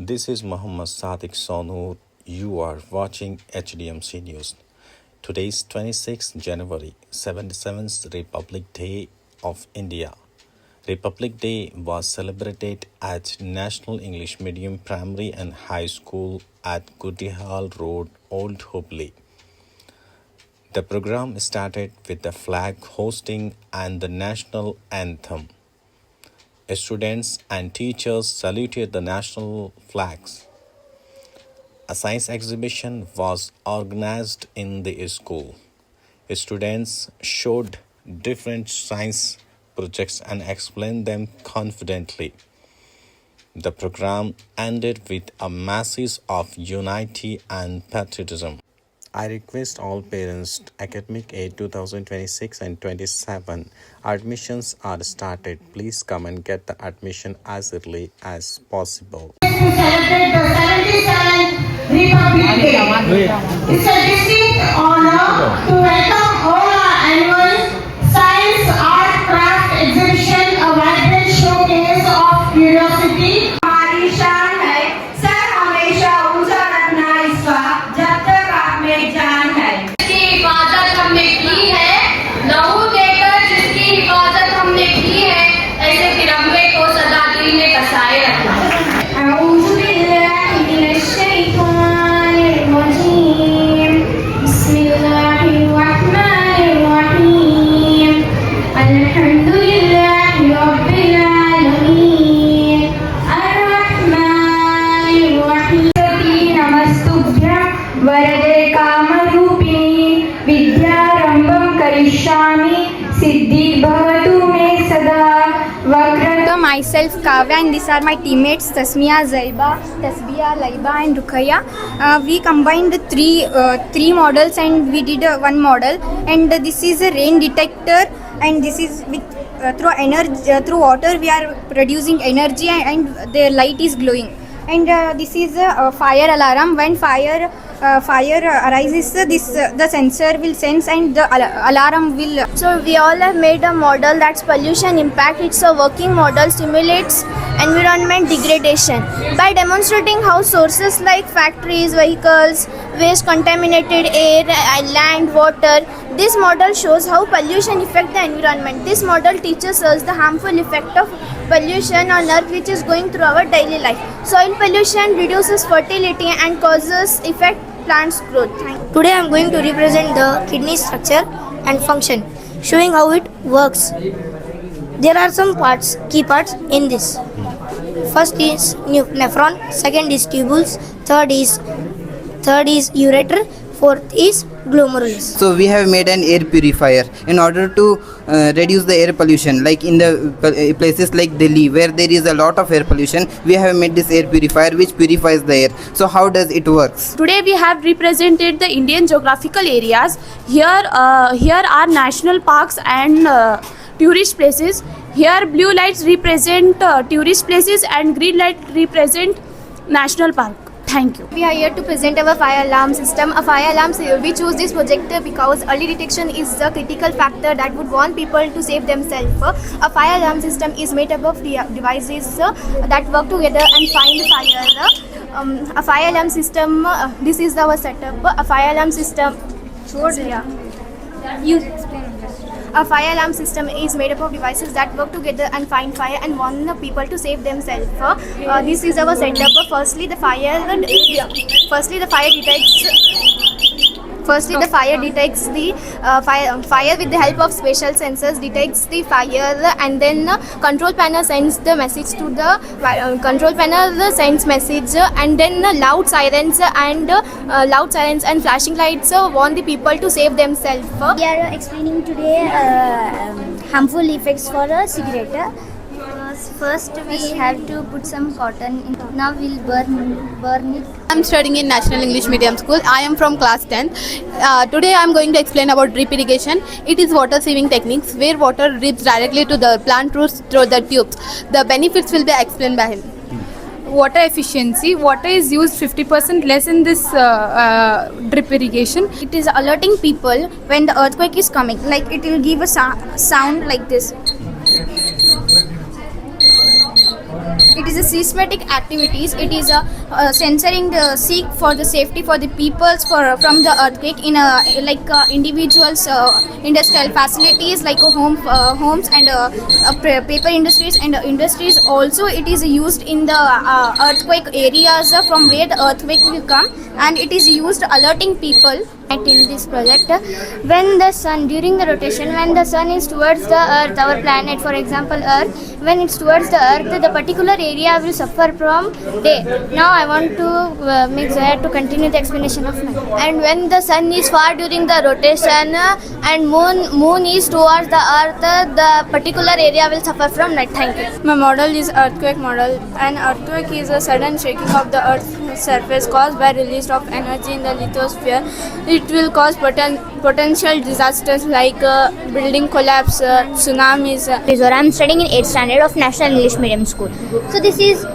This is Muhammad Sadiq Sonur. You are watching HDMC News. Today is 26th January, 77th Republic Day of India. Republic Day was celebrated at National English Medium Primary and High School at Gudihal Road, Old Hubli. The program started with the flag hosting and the national anthem. Students and teachers saluted the national flags. A science exhibition was organized in the school. Students showed different science projects and explained them confidently. The program ended with a message of unity and patriotism. I request all parents academic year 2026 and 27 admissions are started. Please come and get the admission as early as possible. To celebrate the 77th Republic Day. It's a distinct honor to welcome all our annual Science, Art, Craft exhibition, a vibrant showcase of curiosity. हमारी शान है, sir हमेशा ऊंचा रखना इसका, जब तक आप में जान है। जिसकी हिफाजत हमने की है, लहू देकर जिसकी हिफाजत हमने की है, ऐसे तिरंगे को सदा दिल में बसाए रखना। أعوذ بالله من الشيطان الرجيم بسم الله الرحمن الرحيم الحمد لله رب العالمين الرحمن الرحيم नमस्तुभ्यं वरदे कामरूपिणी विद्यारम्भं करिष्यामि सिद्धि भवतु मे सदा वक्रतु myself Kavya and these are my teammates Tasmiya, Zaiba, Tasbiya, Laiba and Rukhaya. We combined three models and we did one model, and this is a rain detector, and this is with through energy through water we are producing energy and the light is glowing. And this is a fire alarm. When fire arises, the sensor will sense and the alarm will. So we all have made a model that's pollution impact. It's a working model, stimulates environment degradation by demonstrating how sources like factories, vehicles, waste, contaminated air, land, water. This model shows how pollution affects the environment. This model teaches us the harmful effect of pollution on earth which is going through our daily life. Soil pollution reduces fertility and causes effect plants growth. Today I am going to represent the kidney structure and function, showing how it works. There are some key parts in this. First is nephron, second is tubules, third is ureter, fourth is glomerulus. So we have made an air purifier in order to reduce the air pollution. Like in the places like Delhi where there is a lot of air pollution, we have made this air purifier which purifies the air. So how does it works? Today we have represented the Indian geographical areas. Here are national parks and tourist places. Here blue lights represent tourist places and green light represent national park. Thank you. We are here to present our fire alarm system. A fire alarm, we choose this project because early detection is the critical factor that would want people to save themselves. A fire alarm system is made up of devices that work together and find fire. A fire alarm system, this is our setup. A fire alarm system, a fire alarm system is made up of devices that work together and find fire and warn the people to save themselves. This is our setup. Firstly, the fire detects the fire with the help of special sensors, detects the fire, and then control panel sends the message to the control panel sends message, and then loud sirens and flashing lights warn the people to save themselves. We are explaining today harmful effects for a cigarette. First we have to put some cotton in. Now we'll burn it. I'm studying in National English Medium School. I am from class 10th. Today I am going to explain about drip irrigation. It is water saving techniques where water drips directly to the plant roots through the tubes. The benefits will be explained by him. Water efficiency. Water is used 50% less in this drip irrigation. It is alerting people when the earthquake is coming. Like it will give a sound like this. It is a systematic activities. It is a censoring the seek for the safety for the peoples from the earthquake in individuals, industrial facilities like homes and paper industries and industries. Also, it is used in the earthquake areas from where the earthquake will come, and it is used alerting people. In this project, when the sun during the rotation, when the sun is towards the earth, our planet, for example earth, when it's towards the earth, the particular area will suffer from day. Now I want to make Zoya to continue the explanation of night. And when the sun is far during the rotation and moon is towards the earth, the particular area will suffer from night. Thank you. My model is earthquake model. An earthquake is a sudden shaking of the earth's surface caused by release of energy in the lithosphere. It will cause potential disasters like building collapse, tsunamis. I am studying in 8th standard of National English Medium School. So this is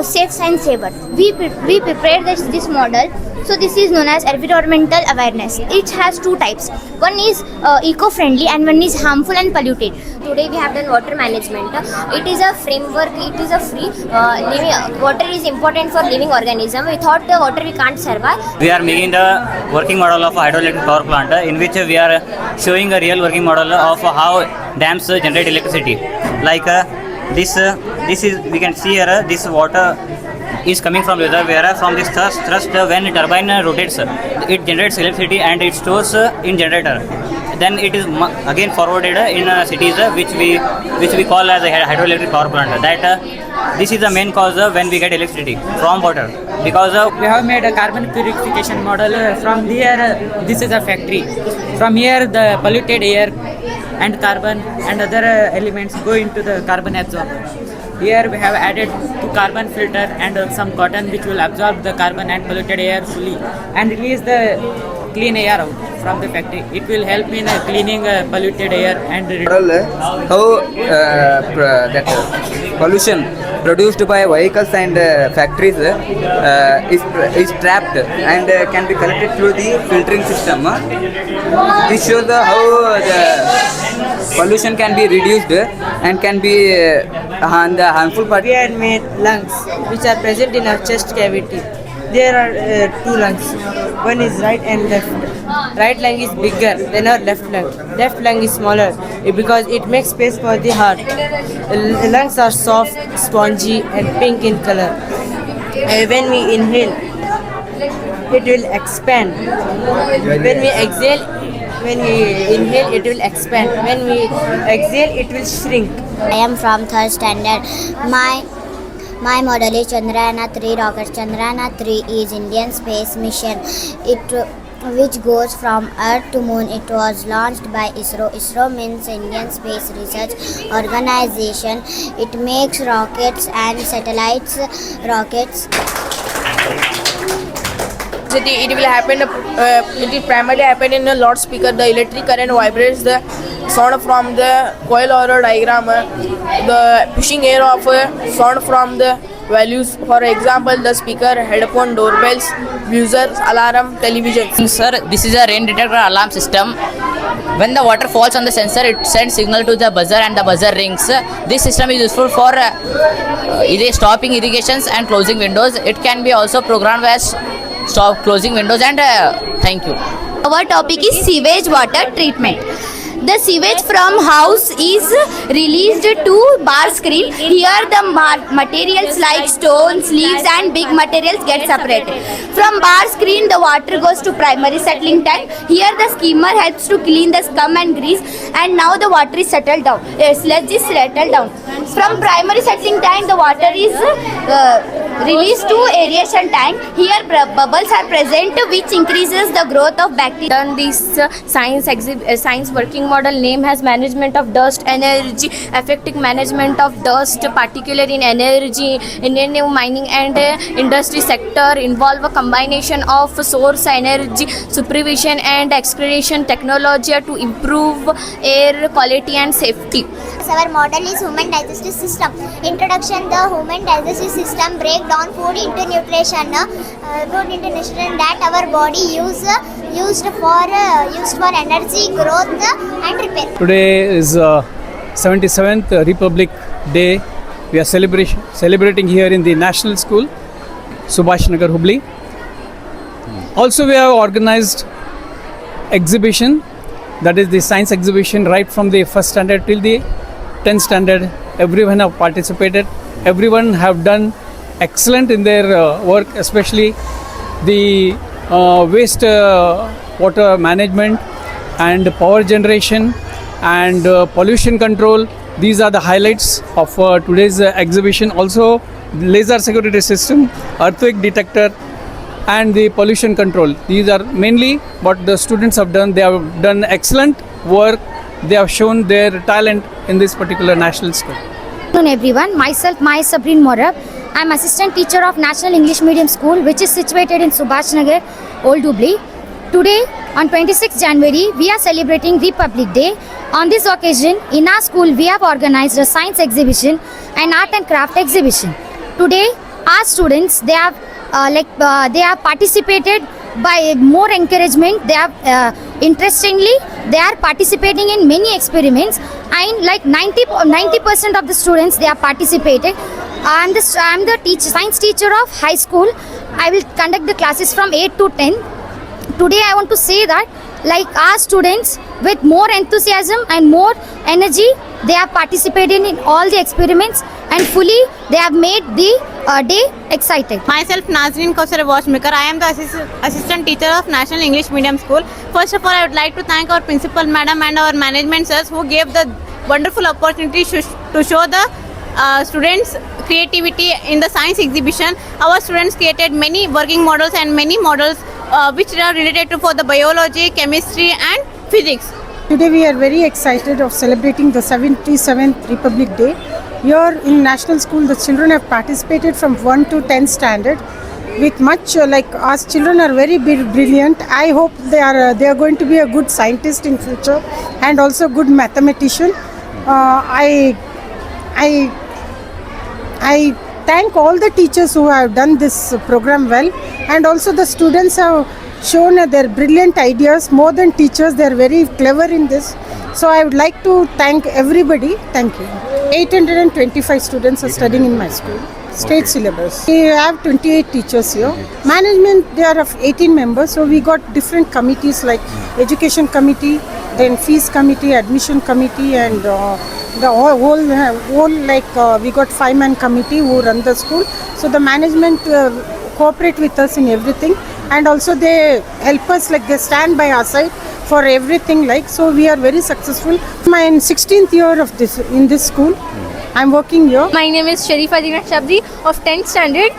Safe Science Saver. We prepared this model. So this is known as environmental awareness. It has two types. One is eco-friendly and one is harmful and polluted. Today we have done water management. It is a framework. It is a free living. Water is important for living organism. Without the water we can't survive. We are making the working model of a hydroelectric power plant, in which we are showing a real working model of how dams generate electricity. Like this is, we can see here, this water is coming from reservoir. From this thrust when the turbine rotates, it generates electricity and it stores in generator. Then it is again forwarded in cities, which we call as a hydroelectric power plant. That this is the main cause when we get electricity from water, because we have made a carbon purification model. From here, this is a factory. From here, the polluted air and carbon and other elements go into the carbon absorber. Here we have added to carbon filter and some cotton which will absorb the carbon and polluted air fully and release the clean air out from the factory. It will help in cleaning polluted air and how that pollution produced by vehicles and factories is trapped and can be collected through the filtering system. This shows how the pollution can be reduced and can be the harmful part. We had made lungs which are present in our chest cavity. There are two lungs. One is right and left. Right lung is bigger than our left lung. Left lung is smaller because it makes space for the heart. Lungs are soft, spongy and pink in color. When we inhale, it will expand. When we inhale, it will expand. When we exhale, it will shrink. I am from 3rd standard. My model is Chandrayaan 3 rocket. Chandrayaan 3 is Indian space mission. Which goes from Earth to Moon. It was launched by ISRO. ISRO means Indian Space Research Organization. It makes rockets and satellites. It will happen. It will primarily happen in a loudspeaker. The electric current vibrates the sound from the coil or a diagram. The pushing air of sound from the values. For example, the speaker, headphone, doorbells, buzzers, alarm, television. Sir, this is a rain detector alarm system. When the water falls on the sensor, it sends signal to the buzzer and the buzzer rings. This system is useful for stopping irrigations and closing windows. It can be also programmed as stop closing windows and thank you. Our topic is sewage water treatment. The sewage from house is released to bar screen. Here the materials like stones, leaves and big materials get separated. From bar screen the water goes to primary settling tank. Here the skimmer helps to clean the scum and grease, and now the water is settled down. Sludge is settled down. From primary settling tank the water is released to aeration tank. Here bubbles are present which increases the growth of bacteria. Done this science working model name has management of dust energy, effective management of dust, particularly in energy, Indian mining and industry sector, involve a combination of source energy, supervision and excavation technology to improve air quality and safety. Our model is human digestive system. Introduction: the human digestive system break down food into nutrition. That our body used for energy, growth and repair. Today is 77th Republic Day we are celebrating here in the National School, Subhash Nagar, Hubli. Also, we have organized exhibition, that is the science exhibition, right from the first standard till the 10th standard. Everyone have participated. Everyone have done excellent in their work, especially the waste water management and power generation and pollution control. These are the highlights of today's exhibition. Also, laser security system, earthquake detector, and the pollution control. These are mainly what the students have done. They have done excellent work. They have shown their talent in this particular national school. Good afternoon everyone, myself Maya Sabreen Morab. I am assistant teacher of National English Medium School, which is situated in Subhash Nagar, Old Hubli. Today on 26th January, we are celebrating Republic Day. On this occasion, in our school, we have organized a science exhibition and art and craft exhibition. Today, our students, they have participated by more encouragement. They have interestingly, they are participating in many experiments, and like 90% of the students, they have participated. I am the science teacher of high school. I will conduct the classes from 8 to 10. Today I want to say that like our students with more enthusiasm and more energy, they have participated in all the experiments and fully they have made the day exciting. Myself Nazreen Kausar Washmaker. I am the assistant teacher of National English Medium School. First of all, I would like to thank our principal madam and our management sirs who gave the wonderful opportunity to show the students creativity in the science exhibition. Our students created many working models and many models which are related to for the biology, chemistry and physics. Today we are very excited of celebrating the 77th Republic Day. Here in National School, the children have participated from 1 to 10 standard with much like us children are very brilliant. I hope they are going to be a good scientist in future and also good mathematician. I thank all the teachers who have done this program well, and also the students have shown their brilliant ideas. More than teachers, they are very clever in this. So I would like to thank everybody. Thank you. 825 students are studying in my school. State syllabus. We have 28 teachers here. Management, they are of 18 members. So we got different committees like education committee, then fees committee, admission committee, and the whole we got 5-man committee who run the school. So the management cooperate with us in everything, and also they help us, like they stand by our side for everything, like, so we are very successful. My 16th year of this in this school. I'm working here. My name is Sharifa Dina Shabri of 10th standard,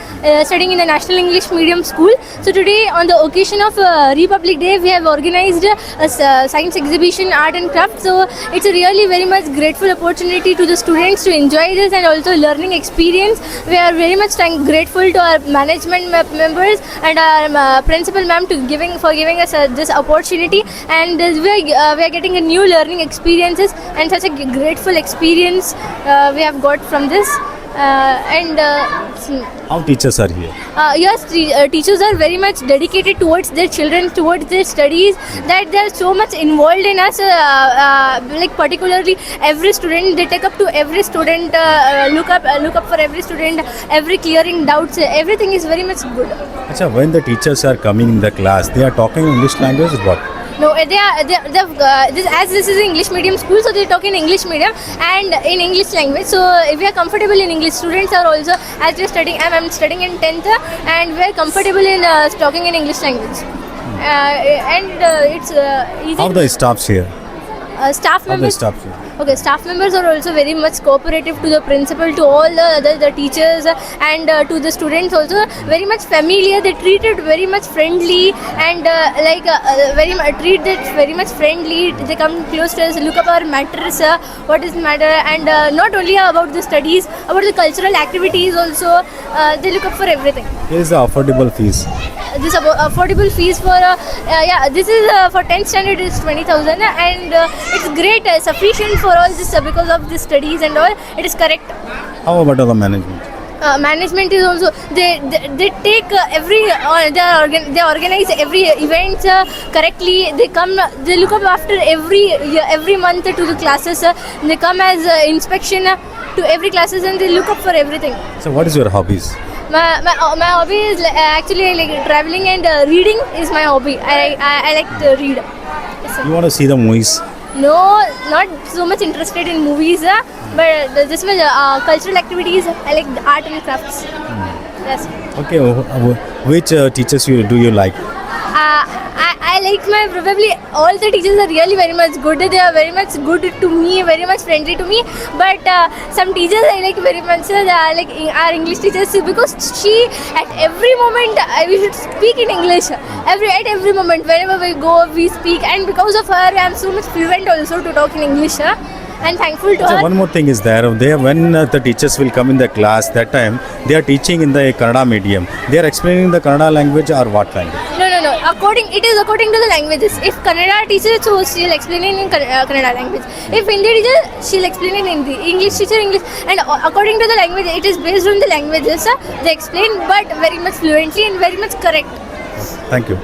studying in the National English Medium School. So today on the occasion of Republic Day, we have organized a science exhibition, art and craft. So it's a really very much grateful opportunity to the students to enjoy this and also learning experience. We are very much grateful to our management members and our principal ma'am for giving us this opportunity. And we are getting a new learning experiences and such a grateful experience we have got from this. How teachers are here? Yes, teachers are very much dedicated towards their children, towards their studies, that they are so much involved in us, like particularly every student, they take up to every student, look up for every student, every clearing doubts, everything is very much good. Achha, when the teachers are coming in the class, they are talking English language or what? No, as this is an English medium school, so they talk in English medium and in English language. So if we are comfortable in English, students are also, as we are studying, I'm studying in 10th, and we are comfortable in talking in English language. It's easy. How the staffs here? Staff How the members. staffs here? Okay, staff members are also very much cooperative to the principal, to all the teachers, and to the students also. Very much familiar. They treated very much friendly and treat it very much friendly. They come close to us, look up our matters, what is the matter, and not only about the studies, about the cultural activities also. They look up for everything. Here is the affordable fees. This affordable fees for this is for 10th standard is 20,000, and it's great, sufficient for all this because of the studies and all. It is correct. How about the management? management is also they take they organize every event correctly. They look up after every month to the classes. They come as inspection to every classes and they look up for everything. So what is your hobbies? My hobby is actually like traveling and reading is my hobby. I like to read. Yes, sir. You want to see the movies? No, not so much interested in movies, but this much cultural activities. I like the art and crafts. Yes. Okay, which teachers do you like? I like probably all the teachers are really very much good. They are very much good to me, very much friendly to me. But some teachers I like very much. They are like our English teachers because she at every moment we should speak in English. At every moment wherever we go we speak, and because of her I am so much fluent also to talk in English. And thankful to So her. one more thing is there. When the teachers will come in the class, that time they are teaching in the Kannada medium. They are explaining the Kannada language or what language? No. It is according to the languages. If Kannada teacher, so she'll explain it in Kannada language. If Hindi teacher, she'll explain it in Hindi. English teacher, English. And according to the language, it is based on the languages. They explain, but very much fluently and very much correct. Thank you.